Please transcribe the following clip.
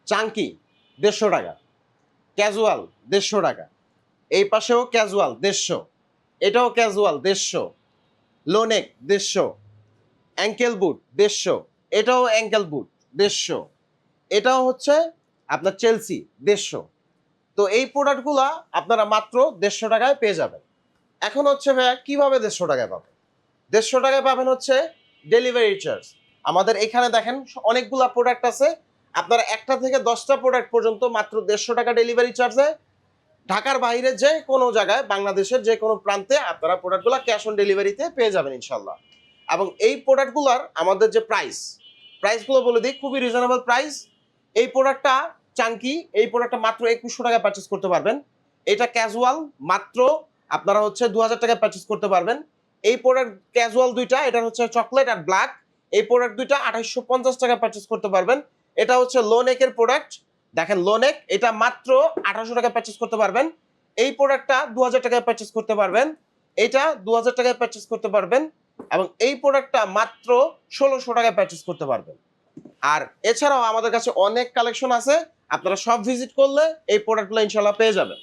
চাঙ্কি 150 টাকা, ক্যাজুয়াল 150 টাকা, এই পাশেও ক্যাজুয়াল 150, এটাও ক্যাজুয়াল 150, লোনেক 150, অ্যাঙ্কেল বুট 150, এটাও অ্যাঙ্কেল বুট 150, এটাও হচ্ছে আপনার চেলসি 150। তো এই প্রোডাক্টগুলা আপনারা মাত্র 150 টাকায় পেয়ে যাবেন। এখন হচ্ছে ভাইয়া কিভাবে 150 টাকায় পাবেন? 150 টাকায় পাবেন হচ্ছে ডেলিভারি চার্জ। আমাদের এখানে দেখেন অনেকগুলা প্রোডাক্ট আছে, আপনারা একটা থেকে 10টা প্রোডাক্ট পর্যন্ত মাত্র 150 টাকা ডেলিভারি চার্জে ঢাকার বাইরে যে কোনো জায়গায় বাংলাদেশের যে কোনো প্রান্তে আপনারা প্রোডাক্টগুলো ক্যাশ অন ডেলিভারিতে পেয়ে যাবেন ইনশাল্লাহ। এবং এই প্রোডাক্টগুলোর আমাদের যে প্রাইসগুলো বলে দিই, খুবই রিজনেবল প্রাইস। এই প্রোডাক্টটা চাঙ্কি, এই প্রোডাক্টটা মাত্র 2100 টাকায় পারচেস করতে পারবেন। এটা ক্যাজুয়াল মাত্র আপনারা হচ্ছে 2000 টাকায় পারচেস করতে পারবেন। এই প্রোডাক্ট ক্যাজুয়াল দুইটা, এটা হচ্ছে চকলেট আর ব্ল্যাক, এই প্রোডাক্ট দুইটা 2850 টাকায় পারচেস করতে পারবেন। এটা হচ্ছে লো নেকের প্রোডাক্ট, দেখেন লো নেক, এটা মাত্র 1800 টাকায় পারচেস করতে পারবেন। এই প্রোডাক্টটা 2000 টাকায় পারচেস করতে পারবেন, এটা 2000 টাকায় পারচেস করতে পারবেন। এবং এই প্রোডাক্টটা মাত্র 1600 টাকায় পারচেস করতে পারবেন। আর এছাড়াও আমাদের কাছে অনেক কালেকশন আছে, আপনারা সব ভিজিট করলে এই প্রোডাক্টগুলো ইনশাল্লাহ পেয়ে যাবেন।